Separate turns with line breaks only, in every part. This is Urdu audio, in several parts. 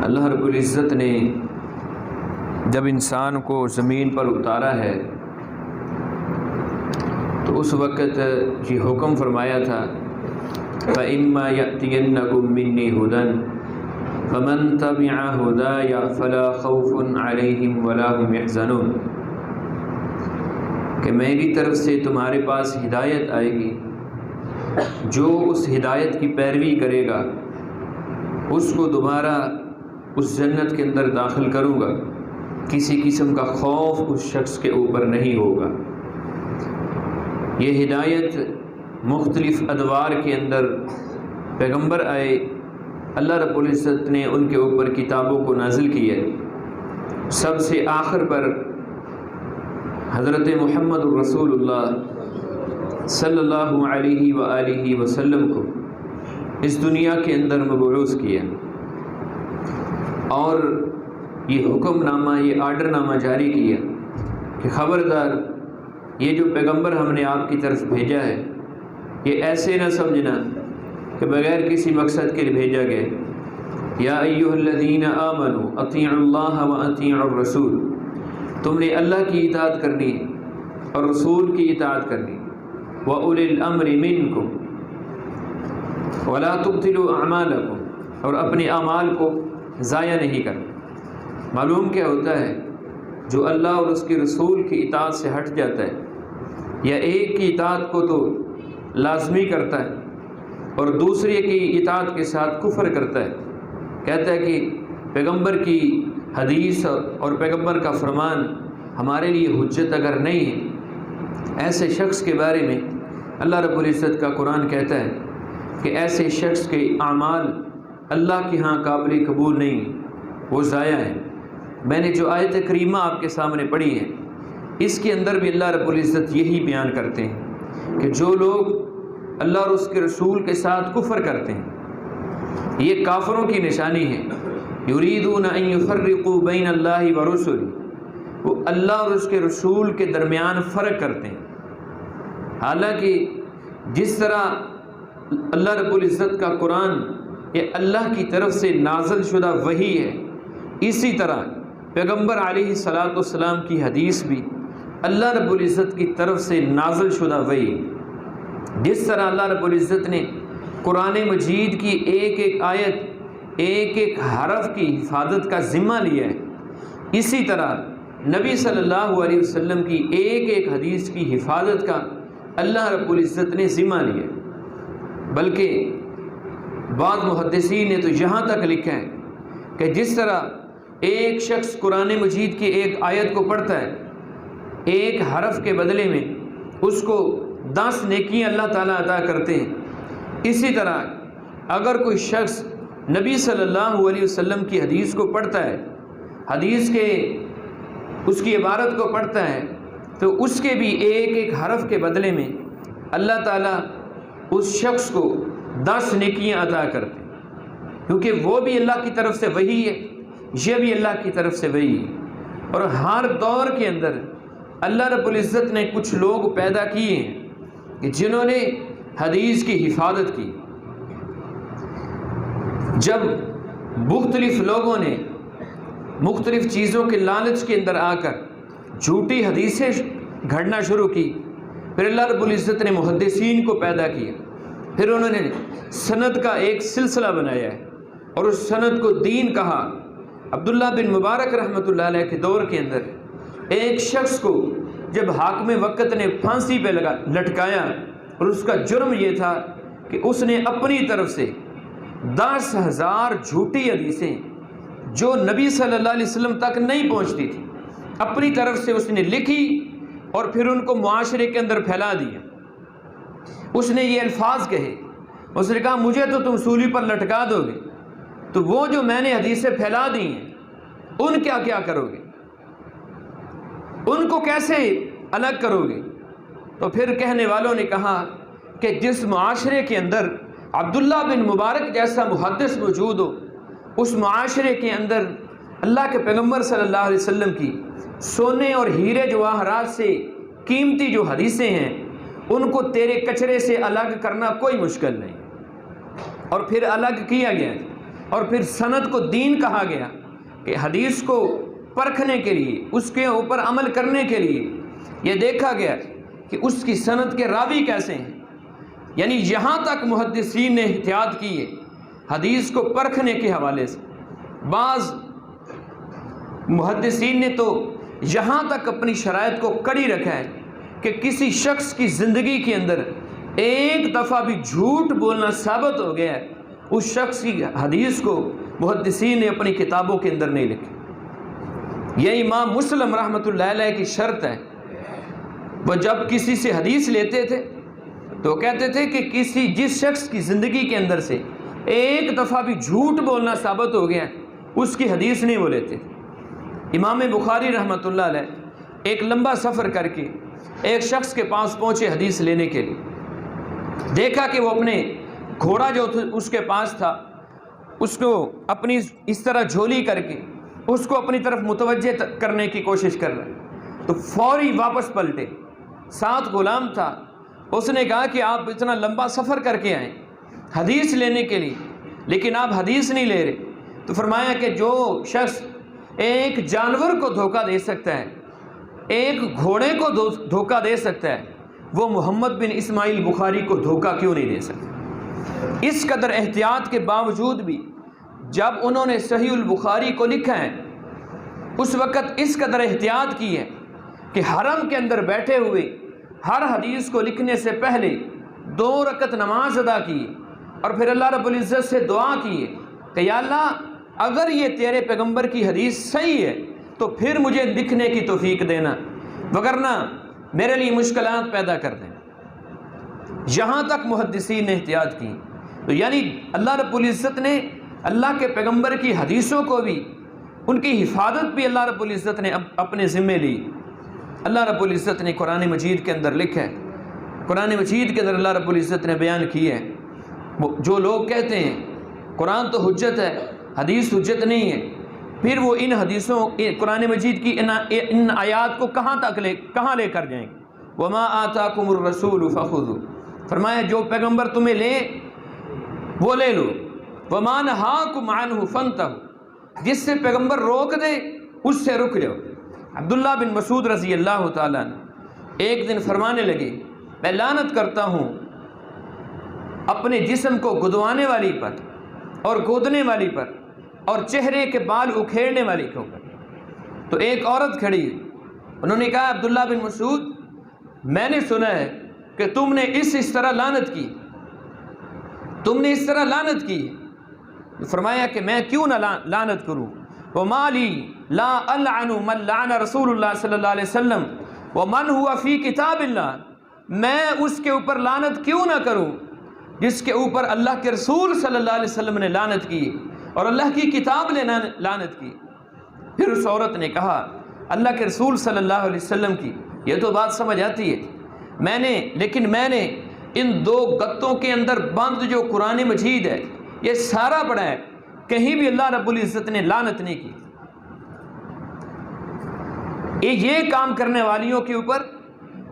اللہ رب العزت نے جب انسان کو زمین پر اتارا ہے تو اس وقت یہ حکم فرمایا تھا فَإِمَّا يَأْتِيَنَّكُم مِّنِّي هُدًى فَمَن تَبِعَ هُدَايَ فَلَا خَوْفٌ عَلَيْهِمْ وَلَا هُمْ يَحْزَنُونَ کہ میری طرف سے تمہارے پاس ہدایت آئے گی، جو اس ہدایت کی پیروی کرے گا اس کو دوبارہ اس جنت کے اندر داخل کروں گا، کسی قسم کا خوف اس شخص کے اوپر نہیں ہوگا۔ یہ ہدایت مختلف ادوار کے اندر پیغمبر آئے، اللہ رب العزت نے ان کے اوپر کتابوں کو نازل کیا، سب سے آخر پر حضرت محمد الرسول اللہ صلی اللہ علیہ وآلہ وسلم کو اس دنیا کے اندر مبعوث کیا اور یہ حکم نامہ، یہ آرڈر نامہ جاری کیا کہ خبردار یہ جو پیغمبر ہم نے آپ کی طرف بھیجا ہے یہ ایسے نہ سمجھنا کہ بغیر کسی مقصد کے لیے بھیجا گیا۔ یا ایھا الذین آمنوا اطیعوا اللہ واطیعوا الرسول، تم نے اللہ کی اطاعت کرنی اور رسول کی اطاعت کرنی، وَأُولِي الْأَمْرِ مِنْكُمْ وَلَا تُبْطِلُوا أَعْمَالَكُمْ، اور اپنے اعمال کو ضائع نہیں کرنا۔ معلوم کیا ہوتا ہے؟ جو اللہ اور اس کے رسول کی اطاعت سے ہٹ جاتا ہے یا ایک کی اطاعت کو تو لازمی کرتا ہے اور دوسرے کی اطاعت کے ساتھ کفر کرتا ہے، کہتا ہے کہ پیغمبر کی حدیث اور پیغمبر کا فرمان ہمارے لیے حجت اگر نہیں ہے، ایسے شخص کے بارے میں اللہ رب العزت کا قرآن کہتا ہے کہ ایسے شخص کے اعمال اللہ کے ہاں قابل قبول نہیں، وہ ضائع ہیں۔ میں نے جو آیت کریمہ آپ کے سامنے پڑھی ہے اس کے اندر بھی اللہ رب العزت یہی بیان کرتے ہیں کہ جو لوگ اللہ اور اس کے رسول کے ساتھ کفر کرتے ہیں یہ کافروں کی نشانی ہے۔ یریدون ان یفرقوا بین اللہ ورسلہ، وہ اللہ اور اس کے رسول کے درمیان فرق کرتے ہیں، حالانکہ جس طرح اللہ رب العزت کا قرآن یہ اللہ کی طرف سے نازل شدہ وحی ہے، اسی طرح پیغمبر علیہ الصلاۃ والسلام کی حدیث بھی اللہ رب العزت کی طرف سے نازل شدہ وحی ہے۔ جس طرح اللہ رب العزت نے قرآن مجید کی ایک ایک آیت، ایک ایک حرف کی حفاظت کا ذمہ لیا ہے، اسی طرح نبی صلی اللہ علیہ وسلم کی ایک ایک حدیث کی حفاظت کا اللہ رب العزت نے ذمہ لیا ہے۔ بلکہ بعض محدثین نے تو یہاں تک لکھا ہے کہ جس طرح ایک شخص قرآن مجید کی ایک آیت کو پڑھتا ہے، ایک حرف کے بدلے میں اس کو 10 نیکیاں اللہ تعالیٰ عطا کرتے ہیں، اسی طرح اگر کوئی شخص نبی صلی اللہ علیہ وسلم کی حدیث کو پڑھتا ہے، حدیث کے اس کی عبارت کو پڑھتا ہے، تو اس کے بھی ایک ایک حرف کے بدلے میں اللہ تعالیٰ اس شخص کو 10 نیکیاں عطا کرتے ہیں، کیونکہ وہ بھی اللہ کی طرف سے وحی ہے، یہ بھی اللہ کی طرف سے وحی ہے۔ اور ہر دور کے اندر اللہ رب العزت نے کچھ لوگ پیدا کیے ہیں کہ جنہوں نے حدیث کی حفاظت کی۔ جب مختلف لوگوں نے مختلف چیزوں کے لالچ کے اندر آ کر جھوٹی حدیثیں گھڑنا شروع کی، پھر اللہ رب العزت نے محدثین کو پیدا کیا، پھر انہوں نے سند کا ایک سلسلہ بنایا ہے اور اس سند کو دین کہا۔ عبداللہ بن مبارک رحمۃ اللہ علیہ کے دور کے اندر ایک شخص کو جب حاکم وقت نے پھانسی پہ لٹکایا اور اس کا جرم یہ تھا کہ اس نے اپنی طرف سے 10,000 جھوٹی حدیثیں جو نبی صلی اللہ علیہ وسلم تک نہیں پہنچتی تھی اپنی طرف سے اس نے لکھی اور پھر ان کو معاشرے کے اندر پھیلا دیا۔ اس نے یہ الفاظ کہے، اس نے کہا مجھے تو تم سولی پر لٹکا دو گے، تو وہ جو میں نے حدیثیں پھیلا دی ہیں ان کیا کرو گے، ان کو کیسے الگ کرو گے؟ تو پھر کہنے والوں نے کہا کہ جس معاشرے کے اندر عبداللہ بن مبارک جیسا محدث موجود ہو، اس معاشرے کے اندر اللہ کے پیغمبر صلی اللہ علیہ وسلم کی سونے اور ہیرے جواہرات سے قیمتی جو حدیثیں ہیں ان کو تیرے کچرے سے الگ کرنا کوئی مشکل نہیں۔ اور پھر الگ کیا گیا۔ اور پھر سند کو دین کہا گیا کہ حدیث کو پرکھنے کے لیے، اس کے اوپر عمل کرنے کے لیے یہ دیکھا گیا کہ اس کی سند کے راوی کیسے ہیں۔ یعنی یہاں تک محدثین نے احتیاط کی ہے حدیث کو پرکھنے کے حوالے سے۔ بعض محدثین نے تو یہاں تک اپنی شرائط کو کڑی رکھا ہے کہ کسی شخص کی زندگی کے اندر ایک دفعہ بھی جھوٹ بولنا ثابت ہو گیا ہے، اس شخص کی حدیث کو محدثین نے اپنی کتابوں کے اندر نہیں لکھی۔ یہ امام مسلم رحمۃ اللہ علیہ کی شرط ہے، وہ جب کسی سے حدیث لیتے تھے تو کہتے تھے کہ جس شخص کی زندگی کے اندر سے ایک دفعہ بھی جھوٹ بولنا ثابت ہو گیا اس کی حدیث نہیں وہ لیتے۔ امام بخاری رحمۃ اللہ علیہ ایک لمبا سفر کر کے ایک شخص کے پاس پہنچے حدیث لینے کے لیے، دیکھا کہ وہ اپنے گھوڑا جو اس کے پاس تھا اس کو اپنی اس طرح جھولی کر کے اس کو اپنی طرف متوجہ کرنے کی کوشش کر رہے، تو فوری واپس پلٹے۔ ساتھ غلام تھا، اس نے کہا کہ آپ اتنا لمبا سفر کر کے آئیں حدیث لینے کے لیے، لیکن آپ حدیث نہیں لے رہے۔ تو فرمایا کہ جو شخص ایک جانور کو دھوکہ دے سکتا ہے، ایک گھوڑے کو دھوکہ دے سکتا ہے، وہ محمد بن اسماعیل بخاری کو دھوکہ کیوں نہیں دے سکتا؟ اس قدر احتیاط کے باوجود بھی جب انہوں نے صحیح البخاری کو لکھا ہے اس وقت اس قدر احتیاط کی ہے کہ حرم کے اندر بیٹھے ہوئے ہر حدیث کو لکھنے سے پہلے 2 رکعت نماز ادا کی اور پھر اللہ رب العزت سے دعا کی کہ یا اللہ اگر یہ تیرے پیغمبر کی حدیث صحیح ہے تو پھر مجھے لکھنے کی توفیق دینا، وگرنہ میرے لیے مشکلات پیدا کر دیں۔ یہاں تک محدثین نے احتیاط کی، تو یعنی اللہ رب العزت نے اللہ کے پیغمبر کی حدیثوں کو بھی، ان کی حفاظت بھی اللہ رب العزت نے اپنے ذمے لی۔ اللہ رب العزت نے قرآن مجید کے اندر لکھا ہے، قرآن مجید کے اندر اللہ رب العزت نے بیان کی ہے، جو لوگ کہتے ہیں قرآن تو حجت ہے حدیث حجت نہیں ہے، پھر وہ ان حدیثوں قرآن مجید کی ان آیات کو کہاں لے کر جائیں گے؟ وما آتاکم الرسول فخذوا، فرمایا جو پیغمبر تمہیں لے وہ لے لو، وما نہاکم عنہ فانتہوا، جس سے پیغمبر روک دے اس سے رک جاؤ۔ عبداللہ بن مسعود رضی اللہ تعالیٰ عنہ ایک دن فرمانے لگے میں لعنت کرتا ہوں اپنے جسم کو گدوانے والی پر اور گودنے والی پر اور چہرے کے بال اکھیڑنے والی کے اوپر۔ تو ایک عورت کھڑی ہے، انہوں نے کہا عبداللہ بن مسعود میں نے سنا ہے کہ تم نے اس طرح لعنت کی، تم نے اس طرح لعنت کی۔ فرمایا کہ میں کیوں نہ لعنت کروں، وَمَا لِي لَا أَلْعَنُ مَنْ لَعَنَ رسول اللہ صلی اللہ علیہ وسلم وَمَنْ هُوَ فِي کتاب اللہ، میں اس کے اوپر لعنت کیوں نہ کروں جس کے اوپر اللہ کے رسول صلی اللہ علیہ وسلم نے لعنت کی اور اللہ کی کتاب نے لعنت کی۔ پھر اس عورت نے کہا اللہ کے رسول صلی اللہ علیہ وسلم کی یہ تو بات سمجھ آتی ہے، لیکن میں نے ان 2 گتوں کے اندر بند جو قرآن مجید ہے یہ سارا پڑھا ہے، کہیں بھی اللہ رب العزت نے لعنت نہیں کی۔ یہ کام کرنے والیوں کے اوپر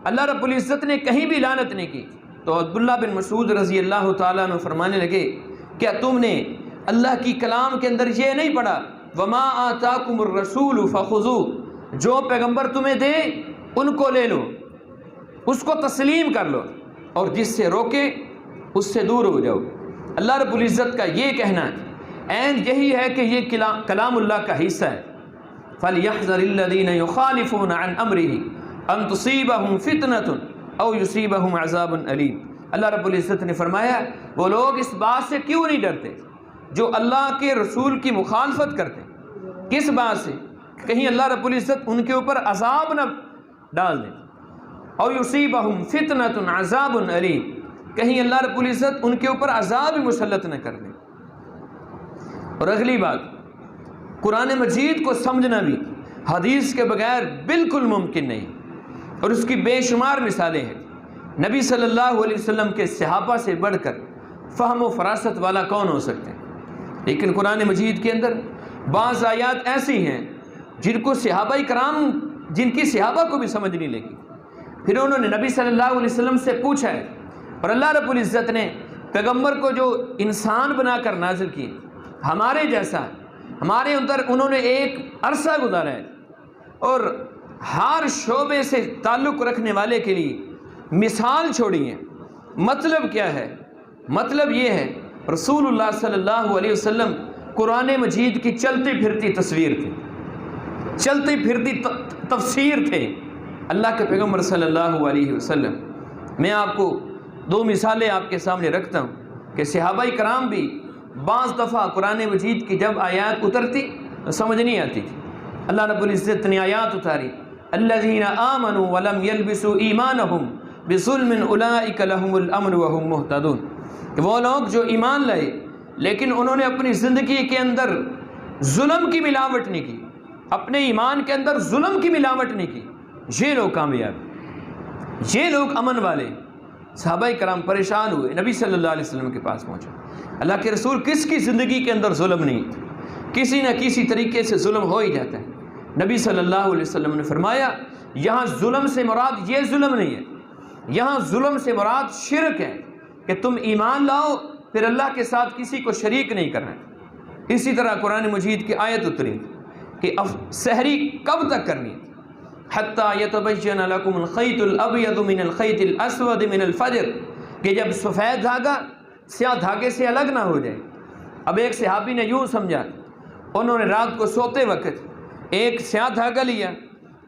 اللہ رب العزت نے کہیں بھی لعنت نہیں کی۔ تو عبداللہ بن مسعود رضی اللہ تعالیٰ عنہ فرمانے لگے کیا تم نے اللہ کی کلام کے اندر یہ نہیں پڑھا وَمَا آتَاكُمُ الرَّسُولُ فَخُذُوهُ، جو پیغمبر تمہیں دے ان کو لے لو، اس کو تسلیم کر لو، اور جس سے روکے اس سے دور ہو جاؤ۔ اللہ رب العزت کا یہ کہنا ہے، عین یہی ہے کہ یہ کلام اللہ کا حصہ ہے۔ فَلْيَحْذَرِ الَّذِينَ يُخَالِفُونَ عَنْ أَمْرِهِ أَن تُصِيبَهُمْ فِتْنَةٌ أَوْ يُصِيبَهُمْ عَذَابٌ أَلِيمٌ۔ اللہ رب العزت نے فرمایا وہ لوگ اس بات سے کیوں نہیں ڈرتے جو اللہ کے رسول کی مخالفت کرتے، کس بات سے؟ کہیں اللہ رب العزت ان کے اوپر عذاب نہ ڈال دیں، اور یصیبہم فتنۃ عذاب علیم، کہیں اللہ رب العزت ان کے اوپر عذاب مسلط نہ کر دیں۔ اور اگلی بات، قرآن مجید کو سمجھنا بھی حدیث کے بغیر بالکل ممکن نہیں، اور اس کی بے شمار مثالیں ہیں۔ نبی صلی اللہ علیہ وسلم کے صحابہ سے بڑھ کر فہم و فراست والا کون ہو سکتے ہیں؟ لیکن قرآن مجید کے اندر بعض آیات ایسی ہیں جن کی صحابہ کو بھی سمجھ نہیں لگی، پھر انہوں نے نبی صلی اللہ علیہ وسلم سے پوچھا ہے، اور اللہ رب العزت نے پیغمبر کو جو انسان بنا کر نازل کی، ہمارے جیسا، ہمارے اندر انہوں نے ایک عرصہ گزارا ہے، اور ہر شعبے سے تعلق رکھنے والے کے لیے مثال چھوڑی ہے۔ مطلب کیا ہے؟ مطلب یہ ہے رسول اللہ صلی اللہ علیہ وسلم قرآن مجید کی چلتی پھرتی تصویر تھے، چلتی پھرتی تفسیر تھے اللہ کے پیغمبر صلی اللہ علیہ وسلم۔ میں آپ کو دو مثالیں آپ کے سامنے رکھتا ہوں کہ صحابہ کرام بھی بعض دفعہ قرآن مجید کی جب آیات اترتی تو سمجھ نہیں آتی تھی، اللہ رب العزت نے آیات اتاری، الذین آمنوا ولم یلبسوا ایمانہم بظلم اولئک لہم الامن وہم مہتدون، کہ وہ لوگ جو ایمان لائے لیکن انہوں نے اپنی زندگی کے اندر ظلم کی ملاوٹ نہیں کی، اپنے ایمان کے اندر ظلم کی ملاوٹ نہیں کی، یہ لوگ کامیاب، یہ لوگ امن والے۔ صحابہ کرام پریشان ہوئے، نبی صلی اللہ علیہ وسلم کے پاس پہنچے، اللہ کے رسول کس کی زندگی کے اندر ظلم نہیں تھا؟ کسی نہ کسی طریقے سے ظلم ہو ہی جاتا ہے۔ نبی صلی اللہ علیہ وسلم نے فرمایا یہاں ظلم سے مراد یہ ظلم نہیں ہے، یہاں ظلم سے مراد شرک ہے، کہ تم ایمان لاؤ پھر اللہ کے ساتھ کسی کو شریک نہیں کرنا۔ اسی طرح قرآن مجید کی آیت اتری کہ سحری کب تک کرنی ہے؟ حتیٰ یتبین لکم الخیط الابیض من الخیط الاسود من الفجر، کہ جب سفید دھاگا سیاہ دھاگے سے الگ نہ ہو جائے۔ اب ایک صحابی نے یوں سمجھا، انہوں نے رات کو سوتے وقت ایک سیاہ دھاگا لیا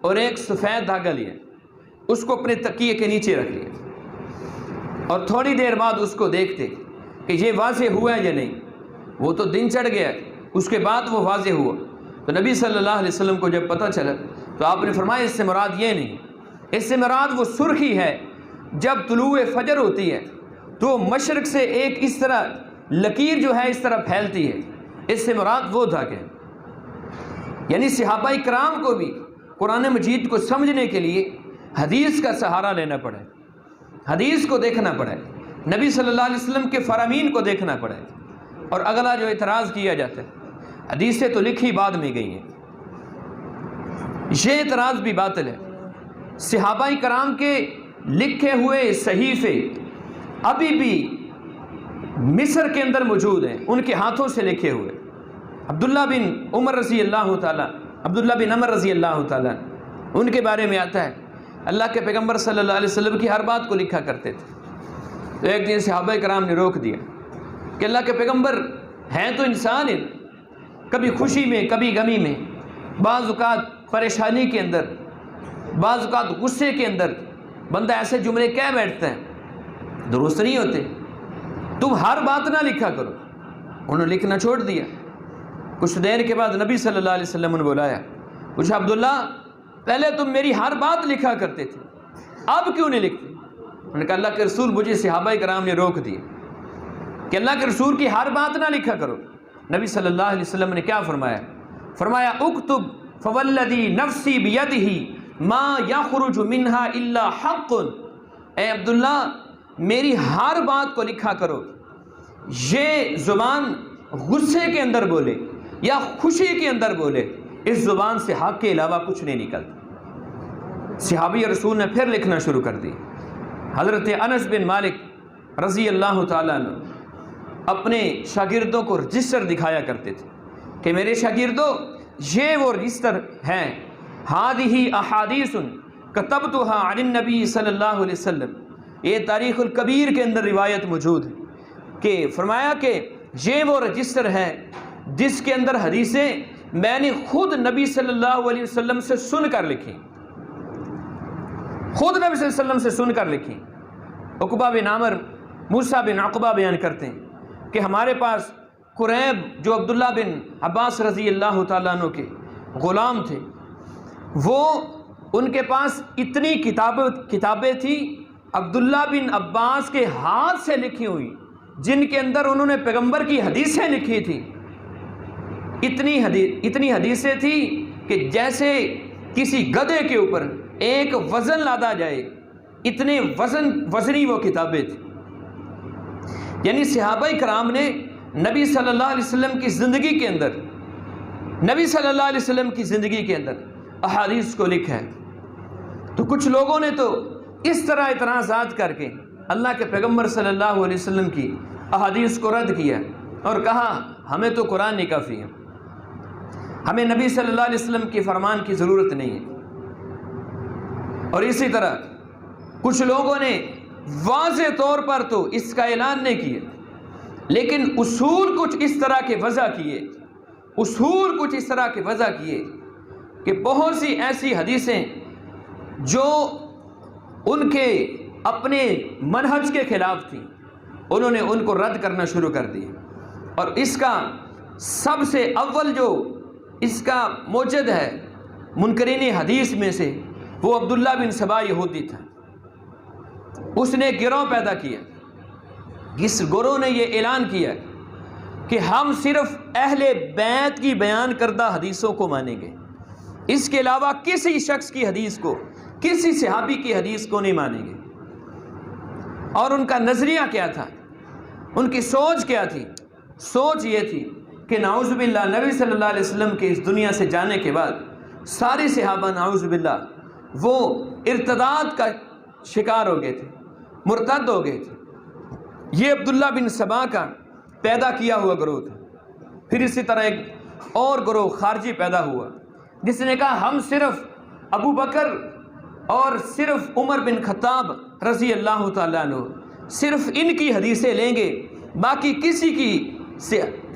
اور ایک سفید دھاگا لیا، اس کو اپنے تکیے کے نیچے رکھ لیا، اور تھوڑی دیر بعد اس کو دیکھتے کہ یہ واضح ہوا ہے یا نہیں۔ وہ تو دن چڑھ گیا، اس کے بعد وہ واضح ہوا، تو نبی صلی اللہ علیہ وسلم کو جب پتہ چلا تو آپ نے فرمایا اس سے مراد یہ نہیں، اس سے مراد وہ سرخی ہے جب طلوع فجر ہوتی ہے تو مشرق سے ایک اس طرح لکیر جو ہے اس طرح پھیلتی ہے، اس سے مراد وہ دھاگے۔ یعنی صحابہ کرام کو بھی قرآن مجید کو سمجھنے کے لیے حدیث کا سہارا لینا پڑا ہے، حدیث کو دیکھنا پڑا ہے، نبی صلی اللہ علیہ وسلم کے فرامین کو دیکھنا پڑا ہے۔ اور اگلا جو اعتراض کیا جاتا ہے، حدیثیں تو لکھی بعد میں گئی ہیں، یہ اعتراض بھی باطل ہے۔ صحابہ کرام کے لکھے ہوئے صحیفے ابھی بھی مصر کے اندر موجود ہیں، ان کے ہاتھوں سے لکھے ہوئے۔ عبداللہ بن عمر رضی اللہ تعالیٰ، عبداللہ بن عمر رضی اللہ تعالیٰ، ان کے بارے میں آتا ہے اللہ کے پیغمبر صلی اللہ علیہ وسلم کی ہر بات کو لکھا کرتے تھے۔ تو ایک دن صحابہ کرام نے روک دیا کہ اللہ کے پیغمبر ہیں تو انسان ہیں، کبھی خوشی میں کبھی غمی میں، بعض اوقات پریشانی کے اندر، بعض اوقات غصے کے اندر بندہ ایسے جملے کہہ بیٹھتا ہے، درست نہیں ہوتے، تم ہر بات نہ لکھا کرو۔ انہوں نے لکھنا چھوڑ دیا۔ کچھ دیر کے بعد نبی صلی اللہ علیہ وسلم نے بلایا، پوچھا عبداللہ پہلے تم میری ہر بات لکھا کرتے تھے، اب کیوں نہیں لکھتے؟ انہوں نے کہا اللہ کے رسول مجھے صحابہ کرام نے روک دیا کہ اللہ کے رسول کی ہر بات نہ لکھا کرو۔ نبی صلی اللہ علیہ وسلم نے کیا فرمایا؟ فرمایا اکتب فوالذی نفسی بیدہ ما یخرج منہا الا حق، اے عبداللہ میری ہر بات کو لکھا کرو، یہ زبان غصے کے اندر بولے یا خوشی کے اندر بولے، اس زبان سے حق کے علاوہ کچھ نہیں نکلتا۔ صحابی رسول نے پھر لکھنا شروع کر دی۔ حضرت انس بن مالک رضی اللہ تعالیٰ عنہ اپنے شاگردوں کو رجسٹر دکھایا کرتے تھے کہ میرے شاگردوں یہ وہ رجسٹر ہیں، ہذہ احادیث کتبتها عن النبی صلی اللہ علیہ وسلم، یہ تاریخ الکبیر کے اندر روایت موجود ہے کہ فرمایا کہ یہ وہ رجسٹر ہے جس کے اندر حدیثیں میں نے خود نبی صلی اللہ علیہ وسلم سے سن کر لکھی، خود نبی صلی اللہ علیہ وسلم سے سن کر لکھی۔ عقبہ بن عامر، موسیٰ بن عقبہ بیان کرتے ہیں کہ ہمارے پاس قریب جو عبداللہ بن عباس رضی اللہ تعالیٰ عنہ کے غلام تھے، وہ ان کے پاس اتنی کتابیں تھیں عبداللہ بن عباس کے ہاتھ سے لکھی ہوئی، جن کے اندر انہوں نے پیغمبر کی حدیثیں لکھی تھیں۔ اتنی حدیثیں تھیں کہ جیسے کسی گدھے کے اوپر ایک وزن لادا جائے، اتنے وزنی وہ کتابیں تھیں۔ یعنی صحابہ کرام نے نبی صلی اللہ علیہ وسلم کی زندگی کے اندر، نبی صلی اللہ علیہ وسلم کی زندگی کے اندر احادیث کو لکھا ہے۔ تو کچھ لوگوں نے تو اس طرح اعتراضات کر کے اللہ کے پیغمبر صلی اللہ علیہ وسلم کی احادیث کو رد کیا، اور کہا ہمیں تو قرآن نہیں کافی ہے، ہمیں نبی صلی اللہ علیہ وسلم کے فرمان کی ضرورت نہیں ہے۔ اور اسی طرح کچھ لوگوں نے واضح طور پر تو اس کا اعلان نہیں کیا، لیکن اصول کچھ اس طرح کے وضع کیے، اصول کچھ اس طرح کے وضع کیے کہ بہت سی ایسی حدیثیں جو ان کے اپنے منہج کے خلاف تھیں، انہوں نے ان کو رد کرنا شروع کر دیا۔ اور اس کا سب سے اول جو اس کا موجد ہے منکرین حدیث میں سے، وہ عبداللہ بن سبا یہودی تھا۔ اس نے گروہ پیدا کیا، اس گروہ نے یہ اعلان کیا کہ ہم صرف اہل بیت کی بیان کردہ حدیثوں کو مانیں گے، اس کے علاوہ کسی شخص کی حدیث کو، کسی صحابی کی حدیث کو نہیں مانیں گے۔ اور ان کا نظریہ کیا تھا، ان کی سوچ کیا تھی؟ سوچ یہ تھی کہ نعوذ باللہ نبی صلی اللہ علیہ وسلم کے اس دنیا سے جانے کے بعد سارے صحابہ نعوذ باللہ وہ ارتداد کا شکار ہو گئے تھے، مرتد ہو گئے تھے۔ یہ عبداللہ بن سبا کا پیدا کیا ہوا گروہ تھا۔ پھر اسی طرح ایک اور گروہ خارجی پیدا ہوا جس نے کہا ہم صرف ابو بکر اور صرف عمر بن خطاب رضی اللہ تعالیٰ عنہ، صرف ان کی حدیثیں لیں گے، باقی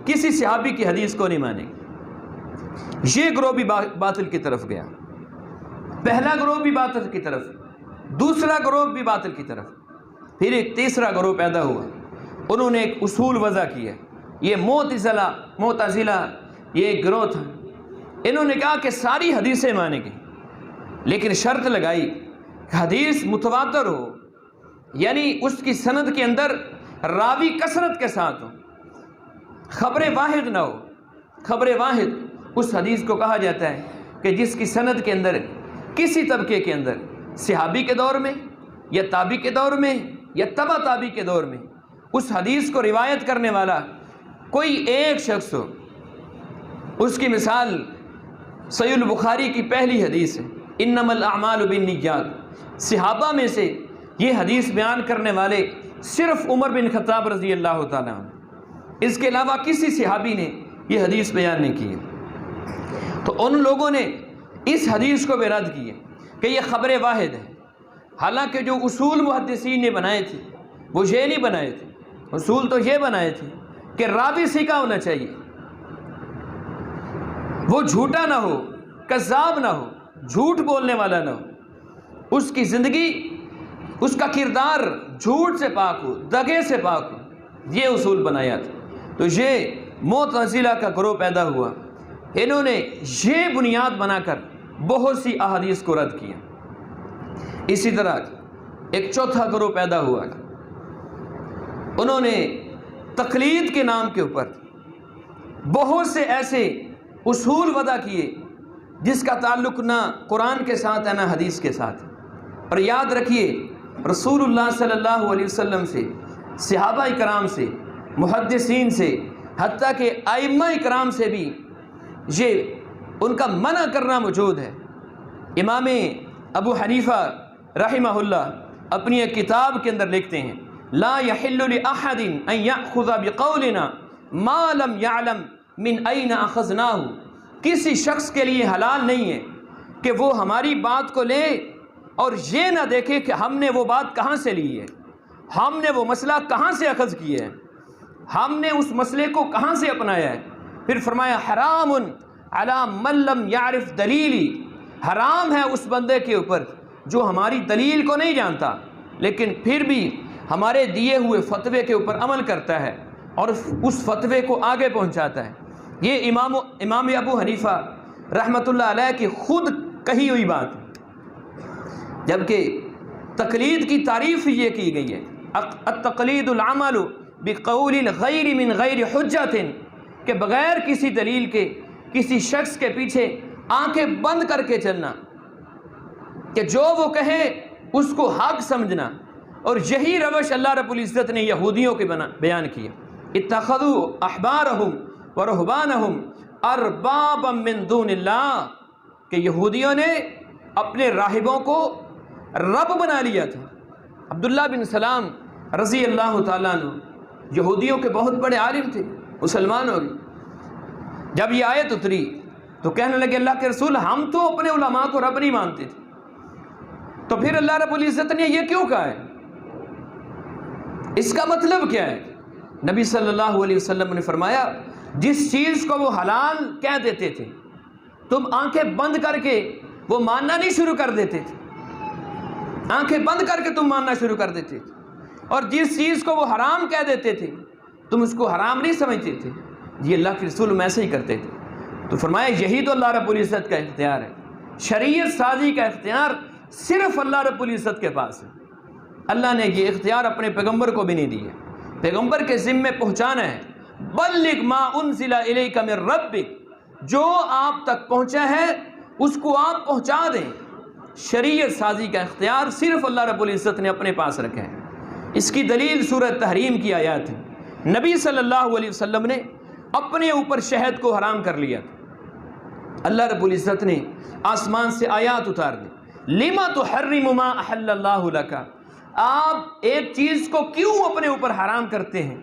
کسی صحابی کی حدیث کو نہیں مانیں گے۔ یہ گروہ بھی باطل کی طرف گیا، پہلا گروہ بھی باطل کی طرف، دوسرا گروہ بھی باطل کی طرف۔ پھر ایک تیسرا گروہ پیدا ہوا، انہوں نے ایک اصول وضع کیا، یہ معتزلہ یہ ایک گروہ تھا۔ انہوں نے کہا کہ ساری حدیثیں مانیں گے، لیکن شرط لگائی کہ حدیث متواتر ہو، یعنی اس کی سند کے اندر راوی کثرت کے ساتھ ہو، خبر واحد نہ ہو۔ خبر واحد اس حدیث کو کہا جاتا ہے کہ جس کی سند کے اندر کسی طبقے کے اندر صحابی کے دور میں یا تابعی کے دور میں یا تبع تابعی کے دور میں اس حدیث کو روایت کرنے والا کوئی ایک شخص ہو۔ اس کی مثال صحیح البخاری کی پہلی حدیث ہے، انما الاعمال بالنیات۔ صحابہ میں سے یہ حدیث بیان کرنے والے صرف عمر بن خطاب رضی اللہ تعالیٰ عنہ، اس کے علاوہ کسی صحابی نے یہ حدیث بیان نہیں کی۔ تو ان لوگوں نے اس حدیث کو بھی رد کیا کہ یہ خبر واحد ہے، حالانکہ جو اصول محدثین نے بنائے تھے وہ یہ نہیں بنائے تھے، اصول تو یہ بنائے تھے کہ راوی سیکھا ہونا چاہیے، وہ جھوٹا نہ ہو، کذاب نہ ہو، جھوٹ بولنے والا نہ ہو، اس کی زندگی، اس کا کردار جھوٹ سے پاک ہو، دغے سے پاک ہو، یہ اصول بنایا تھا۔ تو یہ معتزلہ کا گروہ پیدا ہوا، انہوں نے یہ بنیاد بنا کر بہت سی احادیث کو رد کیا۔ اسی طرح ایک چوتھا گروہ پیدا ہوا، انہوں نے تقلید کے نام کے اوپر بہت سے ایسے اصول وضع کیے جس کا تعلق نہ قرآن کے ساتھ ہے نہ حدیث کے ساتھ۔ اور یاد رکھیے رسول اللہ صلی اللہ علیہ وسلم سے، صحابہ کرام سے، محدثین سے، حتیٰ کہ ائمہ کرام سے بھی یہ ان کا منع کرنا موجود ہے۔ امام ابو حنیفہ رحمہ اللہ اپنی ایک کتاب کے اندر لکھتے ہیں لا يحل لأحد ان يأخذ بقولنا ما لم يعلم من أين أخذناه۔ کسی شخص کے لیے حلال نہیں ہے کہ وہ ہماری بات کو لے اور یہ نہ دیکھے کہ ہم نے وہ بات کہاں سے لی ہے، ہم نے وہ مسئلہ کہاں سے اخذ کیا ہے، ہم نے اس مسئلے کو کہاں سے اپنایا ہے۔ پھر فرمایا حرام علی من لم یعرف دلیلی، حرام ہے اس بندے کے اوپر جو ہماری دلیل کو نہیں جانتا لیکن پھر بھی ہمارے دیے ہوئے فتوے کے اوپر عمل کرتا ہے اور اس فتوے کو آگے پہنچاتا ہے۔ یہ امام ابو حنیفہ رحمۃ اللہ علیہ کی خود کہی ہوئی بات ہے، جبکہ تقلید کی تعریف یہ کی گئی ہے التقلید العمل بقول الغیر من غیر حجت، کہ بغیر کسی دلیل کے کسی شخص کے پیچھے آنکھیں بند کر کے چلنا، کہ جو وہ کہے اس کو حق سمجھنا۔ اور یہی روش اللہ رب العزت نے یہودیوں کے بیان کیا، اتخذوا احبارہم ورہبانہم اربابا من دون اللہ، کہ یہودیوں نے اپنے راہبوں کو رب بنا لیا تھا۔ عبداللہ بن سلام رضی اللہ تعالیٰ عنہ یہودیوں کے بہت بڑے عالم تھے، مسلمان ہو گئے۔ جب یہ آیت اتری تو کہنے لگے اللہ کے رسول ہم تو اپنے علماء کو رب نہیں مانتے تھے، تو پھر اللہ رب العزت نے یہ کیوں کہا ہے؟ اس کا مطلب کیا ہے؟ نبی صلی اللہ علیہ وسلم نے فرمایا جس چیز کو وہ حلال کہہ دیتے تھے تم آنکھیں بند کر کے وہ ماننا نہیں شروع کر دیتے تھے، آنکھیں بند کر کے تم ماننا شروع کر دیتے تھے، اور جس چیز کو وہ حرام کہہ دیتے تھے تم اس کو حرام نہیں سمجھتے تھے۔ یہ اللہ کے رسول ایسے ہی کرتے تھے۔ تو فرمایا یہی تو اللہ رب العزت کا اختیار ہے، شریعت سازی کا اختیار صرف اللہ رب العزت کے پاس ہے۔ اللہ نے یہ اختیار اپنے پیغمبر کو بھی نہیں دی ہے، پیغمبر کے ذمے پہنچانا ہے۔ بلغ ما انزل الیک من ربک، جو آپ تک پہنچا ہے اس کو آپ پہنچا دیں۔ شریعت سازی کا اختیار صرف اللہ رب العزت نے اپنے پاس رکھا ہے۔ اس کی دلیل سورہ تحریم کی آیات ہے۔ نبی صلی اللہ علیہ وسلم نے اپنے اوپر شہد کو حرام کر لیا تھا، اللہ رب العزت نے آسمان سے آیات اتار دی، لما تحرم ما احل اللہ لک، آپ ایک چیز کو کیوں اپنے اوپر حرام کرتے ہیں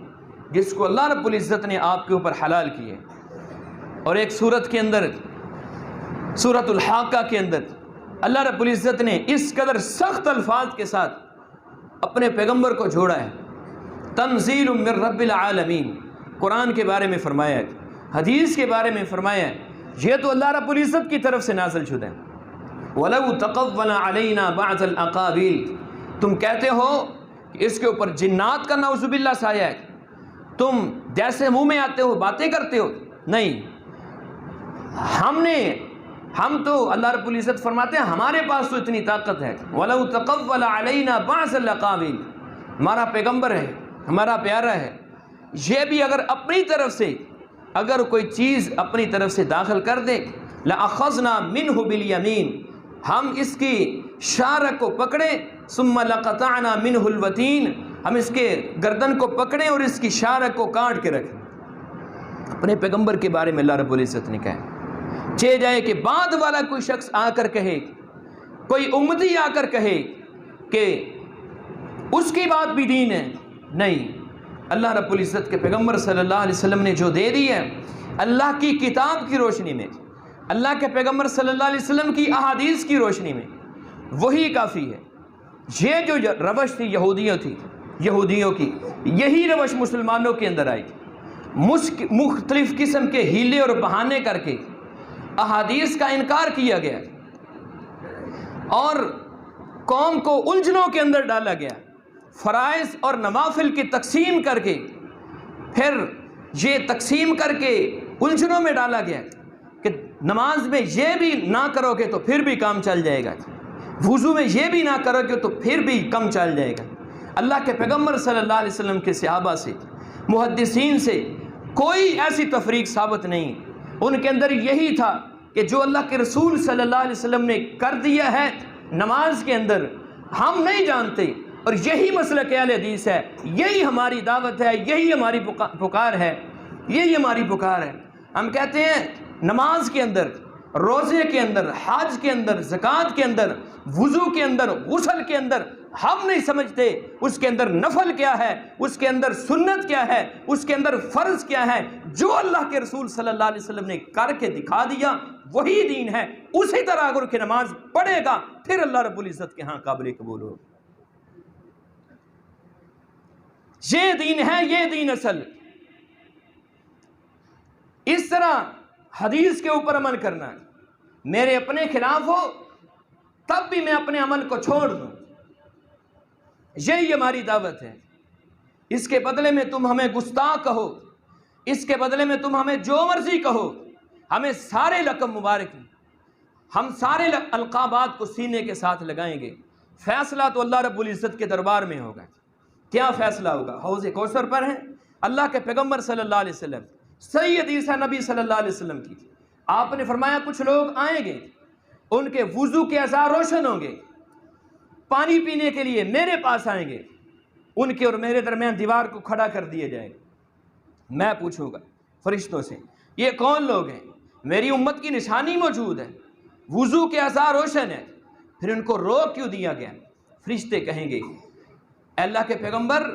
جس کو اللہ رب العزت نے آپ کے اوپر حلال کیے۔ اور ایک سورت کے اندر، سورۃ الحاقہ کے اندر اللہ رب العزت نے اس قدر سخت الفاظ کے ساتھ اپنے پیغمبر کو جوڑا ہے۔ تنزیل من رب العالمین، قرآن کے بارے میں فرمایا ہے، حدیث کے بارے میں فرمایا ہے، یہ تو اللہ رب العزت کی طرف سے نازل شدہ ہے۔ وَلَوْ تَقَوَّلَ عَلَيْنَا بَعْضَ الْأَقَاوِيلِ، تم کہتے ہو کہ اس کے اوپر جنات کا نعوذ باللہ سایہ ہے، تم جیسے منہ میں آتے ہو باتیں کرتے ہو، نہیں، ہم تو اللہ رب العزت فرماتے ہیں ہمارے پاس تو اتنی طاقت ہے۔ وَلَوْ تَقَوَّلَ عَلَيْنَا بَعْضَ الْأَقَاوِيلِ، ہمارا پیغمبر ہے، ہمارا پیارا ہے، یہ بھی اگر اپنی طرف سے اگر کوئی چیز اپنی طرف سے داخل کر دے، لَأَخَذْنَا مِنْهُ بِالْيَمِينِ، ہم اس کی شارک کو پکڑیں، ثُمَّ لَقَطَعْنَا مِنْهُ الْوَتِينَ، ہم اس کے گردن کو پکڑیں اور اس کی شارک کو کاٹ کے رکھیں۔ اپنے پیغمبر کے بارے میں اللہ رب العزت نے کہا، چہ جائے کہ بعد والا کوئی شخص آ کر کہے، کوئی امتی آ کر کہے کہ اس کی بات بھی دین ہے، نہیں، اللہ رب العزت کے پیغمبر صلی اللہ علیہ وسلم نے جو دے دی ہے اللہ کی کتاب کی روشنی میں، اللہ کے پیغمبر صلی اللہ علیہ وسلم کی احادیث کی روشنی میں، وہی کافی ہے۔ یہ جو روش تھی یہودیوں کی، یہی روش مسلمانوں کے اندر آئی، مختلف قسم کے ہیلے اور بہانے کر کے احادیث کا انکار کیا گیا اور قوم کو الجھنوں کے اندر ڈالا گیا، فرائض اور نوافل کی تقسیم کر کے، پھر یہ تقسیم کر کے الجھنوں میں ڈالا گیا کہ نماز میں یہ بھی نہ کرو گے تو پھر بھی کام چل جائے گا، وضو میں یہ بھی نہ کرو گے تو پھر بھی کم چل جائے گا۔ اللہ کے پیغمبر صلی اللہ علیہ وسلم کے صحابہ سے، محدثین سے کوئی ایسی تفریق ثابت نہیں، ان کے اندر یہی تھا کہ جو اللہ کے رسول صلی اللہ علیہ وسلم نے کر دیا ہے نماز کے اندر ہم نہیں جانتے، اور یہی مسلک اہل حدیث ہے، یہی ہماری دعوت ہے، یہی ہماری پکار ہے، یہی ہماری پکار ہے۔ ہم کہتے ہیں نماز کے اندر، روزے کے اندر، حج کے اندر، زکوٰۃ کے اندر، وضو کے اندر، غسل کے اندر ہم نہیں سمجھتے اس کے اندر نفل کیا ہے، اس کے اندر سنت کیا ہے، اس کے اندر فرض کیا ہے۔ جو اللہ کے رسول صلی اللہ علیہ وسلم نے کر کے دکھا دیا وہی دین ہے، اسی طرح اگر کہ نماز پڑھے گا پھر اللہ رب العزت کے ہاں قابل قبول ہو۔ یہ دین ہے، یہ دین اصل۔ اس طرح حدیث کے اوپر عمل کرنا، میرے اپنے خلاف ہو تب بھی میں اپنے عمل کو چھوڑ دوں، یہی ہماری دعوت ہے۔ اس کے بدلے میں تم ہمیں گستاخ کہو، اس کے بدلے میں تم ہمیں جو مرضی کہو، ہمیں سارے لقب مبارک ہیں، ہم سارے القابات کو سینے کے ساتھ لگائیں گے۔ فیصلہ تو اللہ رب العزت کے دربار میں ہوگا۔ کیا فیصلہ ہوگا؟ حوض کوثر پر ہے، اللہ کے پیغمبر صلی اللہ علیہ وسلم، صحیح حدیث ہے نبی صلی اللہ علیہ وسلم کی، آپ نے فرمایا کچھ لوگ آئیں گے، ان کے وضو کے اعضاء روشن ہوں گے، پانی پینے کے لیے میرے پاس آئیں گے، ان کے اور میرے درمیان دیوار کو کھڑا کر دیا جائے گا۔ میں پوچھوں گا فرشتوں سے یہ کون لوگ ہیں؟ میری امت کی نشانی موجود ہے، وضو کے اعضاء روشن ہے، پھر ان کو روک کیوں دیا گیا؟ فرشتے کہیں گے اے اللہ کے پیغمبر،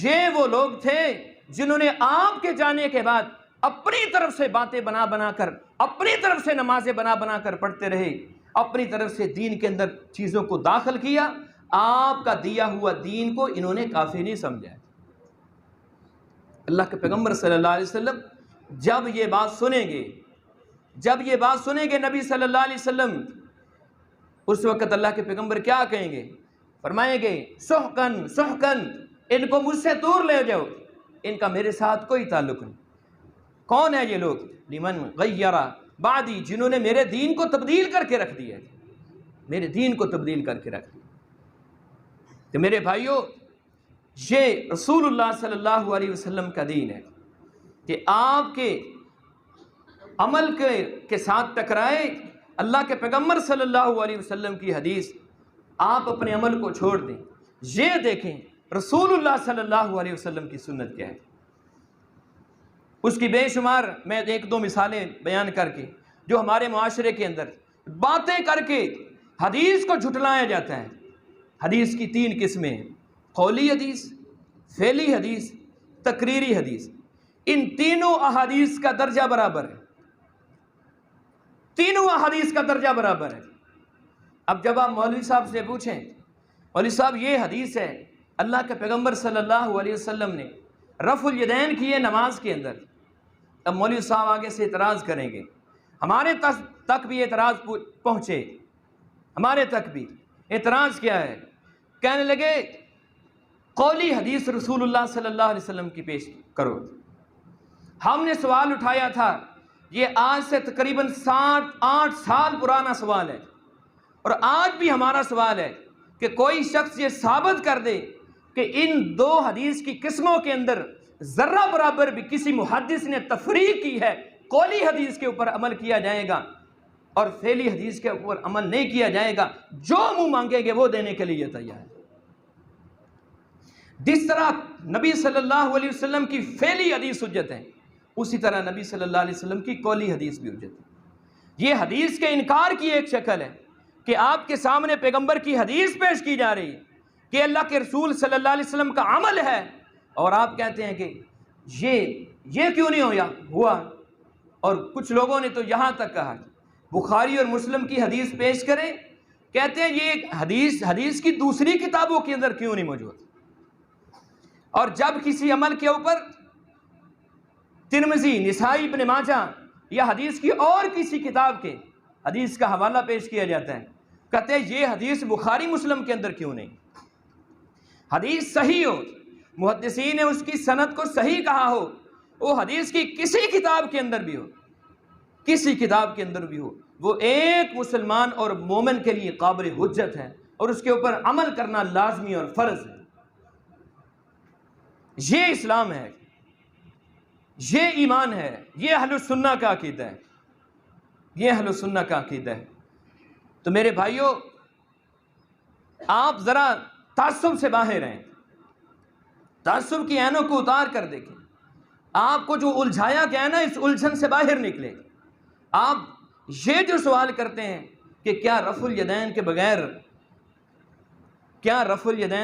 یہ وہ لوگ تھے
جنہوں نے آپ کے جانے کے بعد اپنی طرف سے باتیں بنا بنا کر، اپنی طرف سے نمازیں بنا بنا کر پڑھتے رہے، اپنی طرف سے دین کے اندر چیزوں کو داخل کیا، آپ کا دیا ہوا دین کو انہوں نے کافی نہیں سمجھا۔ اللہ کے پیغمبر صلی اللہ علیہ وسلم جب یہ بات سنیں گے نبی صلی اللہ علیہ وسلم، اس وقت اللہ کے پیغمبر کیا کہیں گے؟ فرمائیں گے سحقن سحقن، ان کو مجھ سے دور لے جاؤ، ان کا میرے ساتھ کوئی تعلق نہیں۔ کون ہے یہ لوگ؟ لمن غیر بعدی، جنہوں نے میرے دین کو تبدیل کر کے رکھ دیا، میرے دین کو تبدیل کر کے رکھ دیا۔ تو میرے بھائیوں، یہ رسول اللہ صلی اللہ علیہ وسلم کا دین ہے کہ آپ کے عمل کے ساتھ ٹکرائے اللہ کے پیغمبر صلی اللہ علیہ وسلم کی حدیث، آپ اپنے عمل کو چھوڑ دیں۔ یہ دیکھیں رسول اللہ صلی اللہ علیہ وسلم کی سنت کیا ہے، اس کی بے شمار میں ایک دو مثالیں بیان کر کے، جو ہمارے معاشرے کے اندر باتیں کر کے حدیث کو جھٹلایا جاتا ہے۔ حدیث کی 3 قسمیں ہیں، قولی حدیث، فعلی حدیث، تقریری حدیث۔ ان تینوں احادیث کا درجہ برابر ہے، تینوں احادیث کا درجہ برابر ہے۔ اب جب آپ مولوی صاحب سے پوچھیں، مولوی صاحب یہ حدیث ہے اللہ کے پیغمبر صلی اللہ علیہ وسلم نے رفع الیدین کیے نماز کے اندر، اب مولوی صاحب آگے سے اعتراض کریں گے، ہمارے تک بھی اعتراض پہنچے، ہمارے تک بھی اعتراض کیا ہے؟ کہنے لگے قولی حدیث رسول اللہ صلی اللہ علیہ وسلم کی پیش کرو۔ ہم نے سوال اٹھایا تھا، یہ آج سے تقریباً 8 سال پرانا سوال ہے، اور آج بھی ہمارا سوال ہے کہ کوئی شخص یہ ثابت کر دے کہ ان 2 حدیث کی قسموں کے اندر ذرہ برابر بھی کسی محدث نے تفریق کی ہے، قولی حدیث کے اوپر عمل کیا جائے گا اور فعلی حدیث کے اوپر عمل نہیں کیا جائے گا، جو منہ مانگیں گے وہ دینے کے لیے تیار ہے۔ جس طرح نبی صلی اللہ علیہ وسلم کی فعلی حدیث حجت ہے، اسی طرح نبی صلی اللہ علیہ وسلم کی قولی حدیث بھی حجت ہے۔ یہ حدیث کے انکار کی ایک شکل ہے کہ آپ کے سامنے پیغمبر کی حدیث پیش کی جا رہی ہے کہ اللہ کے رسول صلی اللہ علیہ وسلم کا عمل ہے، اور آپ کہتے ہیں کہ یہ کیوں نہیں ہوا؟ اور کچھ لوگوں نے تو یہاں تک کہا بخاری اور مسلم کی حدیث پیش کریں، کہتے ہیں یہ حدیث کی دوسری کتابوں کے اندر کیوں نہیں موجود؟ اور جب کسی عمل کے اوپر ترمذی، نسائی، ابن ماجہ یا حدیث کی اور کسی کتاب کے حدیث کا حوالہ پیش کیا جاتا ہے، کہتے ہیں یہ حدیث بخاری مسلم کے اندر کیوں نہیں؟ حدیث صحیح ہو، محدثین نے اس کی سند کو صحیح کہا ہو، وہ حدیث کی کسی کتاب کے اندر بھی ہو، کسی کتاب کے اندر بھی ہو، وہ ایک مسلمان اور مومن کے لیے قابل حجت ہے، اور اس کے اوپر عمل کرنا لازمی اور فرض ہے۔ یہ اسلام ہے، یہ ایمان ہے، یہ اہل السنہ کا عقیدہ ہے، یہ اہل السنہ کا عقیدہ ہے۔ تو میرے بھائیوں، آپ ذرا تعصب سے باہر ہیں، تعصب کی عینوں کو اتار کر دیکھیں، آپ کو جو الجھایا گیا ہے نا، اس الجھن سے باہر نکلے۔ آپ یہ جو سوال کرتے ہیں کہ کیا رفع الیدین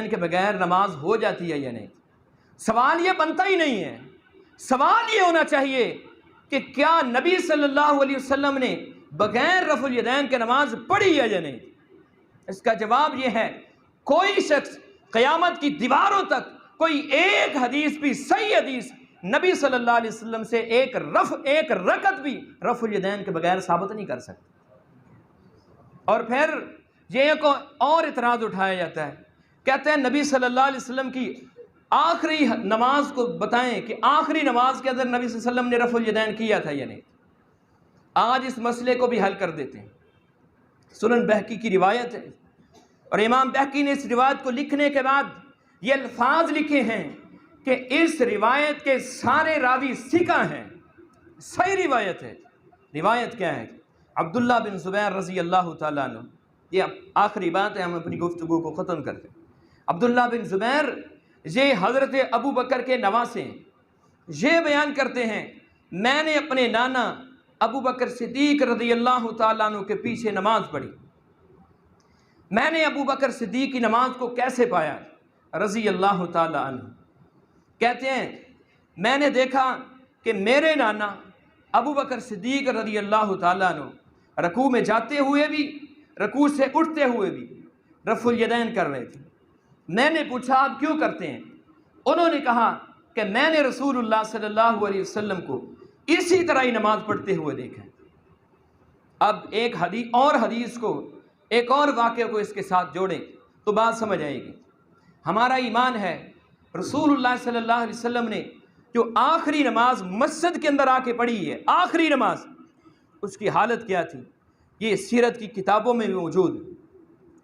کے بغیر نماز ہو جاتی ہے یا نہیں، سوال یہ بنتا ہی نہیں ہے۔ سوال یہ ہونا چاہیے کہ کیا نبی صلی اللہ علیہ وسلم نے بغیر رفع الیدین کے نماز پڑھی ہے یا نہیں؟ اس کا جواب یہ ہے، کوئی شخص قیامت کی دیواروں تک کوئی ایک حدیث بھی، صحیح حدیث نبی صلی اللہ علیہ وسلم سے ایک رکعت بھی رفع الیدین کے بغیر ثابت نہیں کر سکتا۔ اور پھر یہ ایک اور اعتراض اٹھایا جاتا ہے، کہتے ہیں نبی صلی اللہ علیہ وسلم کی آخری نماز کو بتائیں کہ آخری نماز کے اندر نبی صلی اللہ علیہ وسلم نے رفع الیدین کیا تھا یا نہیں۔ آج اس مسئلے کو بھی حل کر دیتے ہیں۔ سنن بہقی کی روایت ہے، اور امام بہقی نے اس روایت کو لکھنے کے بعد یہ الفاظ لکھے ہیں کہ اس روایت کے سارے راوی ثقہ ہیں، صحیح روایت ہے۔ روایت کیا ہے؟ عبداللہ بن زبیر رضی اللہ تعالیٰ عنہ، یہ آخری بات ہے، ہم اپنی گفتگو کو ختم کرتے ہیں۔ عبداللہ بن زبیر یہ حضرت ابو بکر کے نواسے ہیں، یہ بیان کرتے ہیں میں نے اپنے نانا ابو بکر صدیق رضی اللہ تعالیٰ عنہ کے پیچھے نماز پڑھی۔ میں نے ابو بکر صدیق کی نماز کو کیسے پایا؟ رضی اللہ تعالیٰ عنہ کہتے ہیں میں نے دیکھا کہ میرے نانا ابو بکر صدیق رضی اللہ تعالیٰ عنہ رکوع میں جاتے ہوئے بھی رکوع سے اٹھتے ہوئے بھی رفع الیدین کر رہے تھے۔ میں نے پوچھا آپ کیوں کرتے ہیں؟ انہوں نے کہا کہ میں نے رسول اللہ صلی اللہ علیہ وسلم کو اسی طرح ہی نماز پڑھتے ہوئے دیکھا۔ اب ایک حدیث کو، ایک اور واقعہ کو اس کے ساتھ جوڑیں تو بات سمجھ آئے گی۔ ہمارا ایمان ہے رسول اللہ صلی اللہ علیہ وسلم نے جو آخری نماز مسجد کے اندر آ کے پڑھی ہے، آخری نماز، اس کی حالت کیا تھی، یہ سیرت کی کتابوں میں بھی موجود ہے۔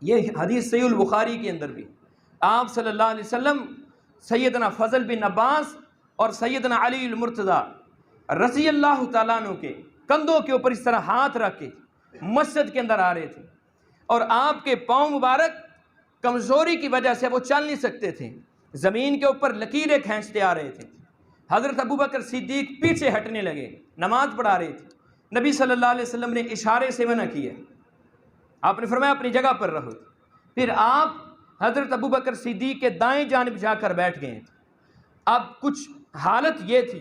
یہ حدیث صحیح البخاری کے اندر بھی آپ صلی اللہ علیہ وسلم سیدنا فضل بن عباس اور سیدنا علی المرتضیٰ رضی اللہ تعالیٰ عنہ کے کندھوں کے اوپر اس طرح ہاتھ رکھ کے مسجد کے اندر آ رہے تھے، اور آپ کے پاؤں مبارک کمزوری کی وجہ سے وہ چل نہیں سکتے تھے، زمین کے اوپر لکیریں کھینچتے آ رہے تھے۔ حضرت ابو بکر صدیق پیچھے ہٹنے لگے، نماز پڑھا رہے تھے۔ نبی صلی اللہ علیہ وسلم نے اشارے سے منع کیا، آپ نے فرمایا اپنی جگہ پر رہو۔ پھر آپ حضرت ابو بکر صدیق کے دائیں جانب جا کر بیٹھ گئے۔ اب کچھ حالت یہ تھی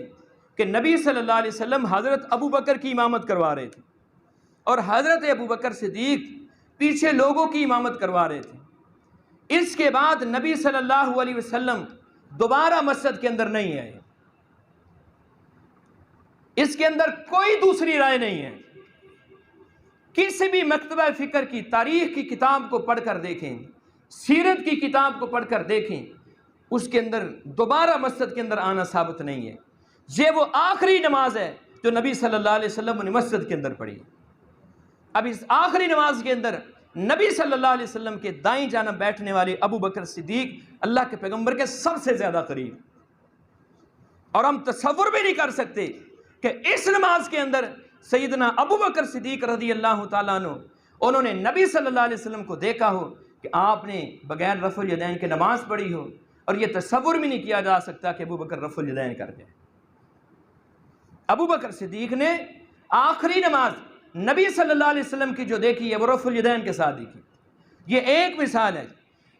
کہ نبی صلی اللہ علیہ وسلم حضرت ابو بکر کی امامت کروا رہے تھے، اور حضرت ابو بکر صدیق پیچھے لوگوں کی امامت کروا رہے تھے۔ اس کے بعد نبی صلی اللہ علیہ وسلم دوبارہ مسجد کے اندر نہیں آئے۔ اس کے اندر کوئی دوسری رائے نہیں ہے۔ کسی بھی مکتبہ فکر کی تاریخ کی کتاب کو پڑھ کر دیکھیں، سیرت کی کتاب کو پڑھ کر دیکھیں، اس کے اندر دوبارہ مسجد کے اندر آنا ثابت نہیں ہے۔ یہ وہ آخری نماز ہے جو نبی صلی اللہ علیہ وسلم نے مسجد کے اندر پڑھی۔ اب اس آخری نماز کے اندر نبی صلی اللہ علیہ وسلم کے دائیں جانب بیٹھنے والے ابو بکر صدیق اللہ کے پیغمبر کے سب سے زیادہ قریب، اور ہم تصور بھی نہیں کر سکتے کہ اس نماز کے اندر سیدنا ابو بکر صدیق رضی اللہ تعالیٰ عنہ انہوں نے نبی صلی اللہ علیہ وسلم کو دیکھا ہو کہ آپ نے بغیر رفع الیدین کے نماز پڑھی ہو، اور یہ تصور بھی نہیں کیا جا سکتا کہ ابو بکر رفع الیدین کر دیں۔ ابو بکر صدیق نے آخری نماز نبی صلی اللہ علیہ وسلم کی جو دیکھی ہے وہ رفع الیدین کے ساتھ دیکھی۔ یہ ایک مثال ہے،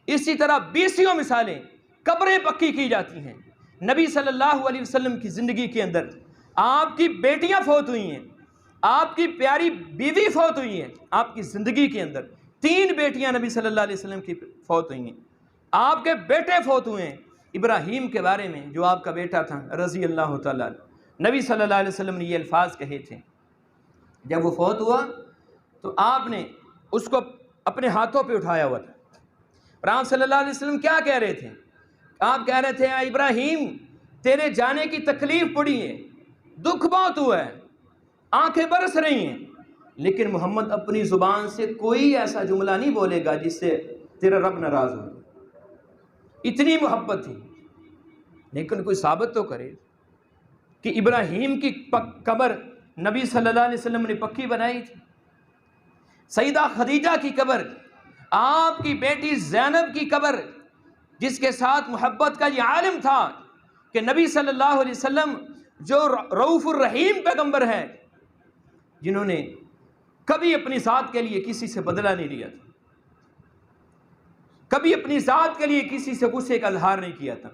اسی طرح بیسیوں مثالیں قبریں پکی کی جاتی ہیں۔ نبی صلی اللہ علیہ وسلم کی زندگی کے اندر آپ کی بیٹیاں فوت ہوئی ہیں، آپ کی پیاری بیوی فوت ہوئی ہیں، آپ کی زندگی کے اندر 3 بیٹیاں نبی صلی اللہ علیہ وسلم کی فوت ہوئی ہیں، آپ کے بیٹے فوت ہوئے ہیں۔ ابراہیم کے بارے میں جو آپ کا بیٹا تھا رضی اللہ تعالیٰ، نبی صلی اللہ علیہ وسلم نے یہ الفاظ کہے تھے، جب وہ فوت ہوا تو آپ نے اس کو اپنے ہاتھوں پہ اٹھایا ہوا تھا، اور آپ صلی اللہ علیہ وسلم کیا کہہ رہے تھے؟ آپ کہہ رہے تھے اے ابراہیم تیرے جانے کی تکلیف پڑی ہے، دکھ بہت ہوا ہے، آنکھیں برس رہی ہیں، لیکن محمد اپنی زبان سے کوئی ایسا جملہ نہیں بولے گا جس سے تیرا رب ناراض ہو۔ اتنی محبت تھی، لیکن کوئی ثابت تو کرے کہ ابراہیم کی قبر نبی صلی اللہ علیہ وسلم نے پکی بنائی تھی۔ سیدہ خدیجہ کی قبر، آپ کی بیٹی زینب کی قبر، جس کے ساتھ محبت کا یہ عالم تھا کہ نبی صلی اللہ علیہ وسلم جو رؤوف الرحیم پیغمبر ہیں، جنہوں نے کبھی اپنی ذات کے لیے کسی سے بدلہ نہیں لیا تھا، کبھی اپنی ذات کے لیے کسی سے غصے کا اظہار نہیں کیا تھا،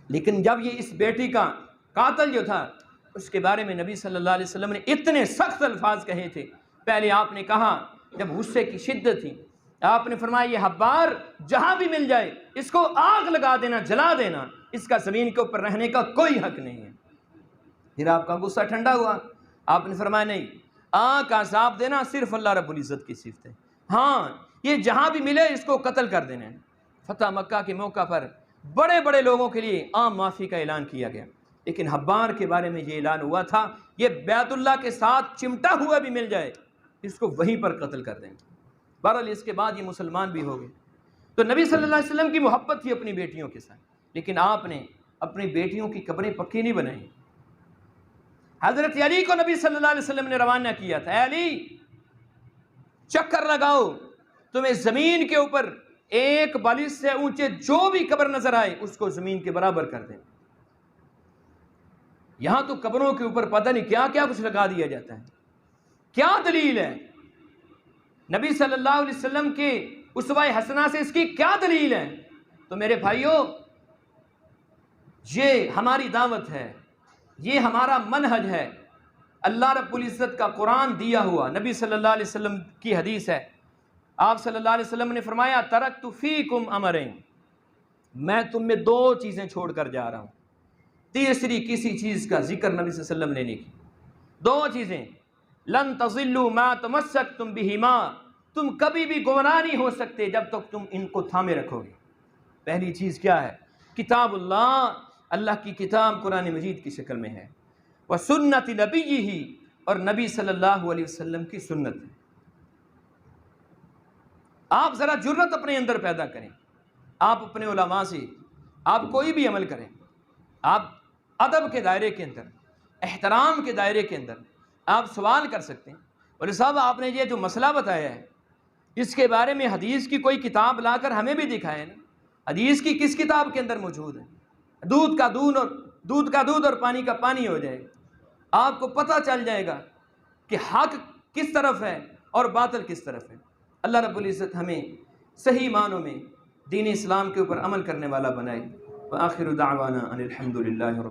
لیکن جب یہ اس بیٹی کا قاتل جو تھا اس کے بارے میں نبی صلی اللہ علیہ وسلم نے اتنے سخت الفاظ کہے تھے۔ پہلے آپ نے کہا جب غصے کی شدت تھی، آپ نے فرمایا یہ حبار جہاں بھی مل جائے اس کو آگ لگا دینا، جلا دینا، اس کا زمین کے اوپر رہنے کا کوئی حق نہیں ہے۔ پھر آپ کا غصہ ٹھنڈا ہوا، آپ نے فرمایا نہیں، آگ کا عذاب دینا صرف اللہ رب العزت کی صفت ہے، ہاں یہ جہاں بھی ملے اس کو قتل کر دینا ہے۔ فتح مکہ کے موقع پر بڑے بڑے لوگوں کے لیے عام معافی کا اعلان کیا گیا، لیکن حبار کے بارے میں یہ اعلان ہوا تھا یہ بیت اللہ کے ساتھ چمٹا ہوا بھی مل جائے اس کو وہیں پر قتل کر دیں گے۔ بہرحال اس کے بعد یہ مسلمان بھی ہو گئے۔ تو نبی صلی اللہ علیہ وسلم کی محبت تھی اپنی بیٹیوں کے ساتھ، لیکن آپ نے اپنی بیٹیوں کی قبریں پکی نہیں بنائی۔ حضرت علی کو نبی صلی اللہ علیہ وسلم نے روانہ کیا تھا، اے علی چکر لگاؤ، تمہیں زمین کے اوپر ایک بالش سے اونچے جو بھی قبر نظر آئے اس کو زمین کے برابر کر دیں۔ یہاں تو قبروں کے اوپر پتہ نہیں کیا کیا کچھ لگا دیا جاتا ہے، کیا دلیل ہے؟ نبی صلی اللہ علیہ وسلم کے اسوہ حسنہ سے اس کی کیا دلیل ہے؟ تو میرے بھائیوں یہ ہماری دعوت ہے، یہ ہمارا منہج ہے۔ اللہ رب العزت کا قرآن دیا ہوا، نبی صلی اللہ علیہ وسلم کی حدیث ہے، آپ صلی اللہ علیہ وسلم نے فرمایا ترکت فیکم امرین، میں تم میں دو چیزیں چھوڑ کر جا رہا ہوں، تیسری کسی چیز کا ذکر نبی صلی اللہ علیہ وسلم نے نہیں کی۔ دو چیزیں، لن تضلوا ما تمسکتم بہما، تم کبھی بھی گمراہ نہیں ہو سکتے جب تک تم ان کو تھامے رکھو گے۔ پہلی چیز کیا ہے؟ کتاب اللہ، اللہ کی کتاب قرآن مجید کی شکل میں ہے، وسنت نبیہ، اور نبی صلی اللہ علیہ وسلم کی سنت ہے۔ آپ ذرا جرت اپنے اندر پیدا کریں، آپ اپنے علماء سے، آپ کوئی بھی عمل کریں، آپ ادب کے دائرے کے اندر، احترام کے دائرے کے اندر آپ سوال کر سکتے ہیں، اور صاحب آپ نے یہ جو مسئلہ بتایا ہے اس کے بارے میں حدیث کی کوئی کتاب لا کر ہمیں بھی دکھائے نا، حدیث کی کس کتاب کے اندر موجود ہے؟ دودھ کا دودھ اور پانی کا پانی ہو جائے گا، آپ کو پتہ چل جائے گا کہ حق کس طرف ہے اور باطل کس طرف ہے۔ اللہ رب العزت ہمیں صحیح معنوں میں دین اسلام کے اوپر عمل کرنے والا بنائے۔ وآخر دعوانا ان الحمد للہ رب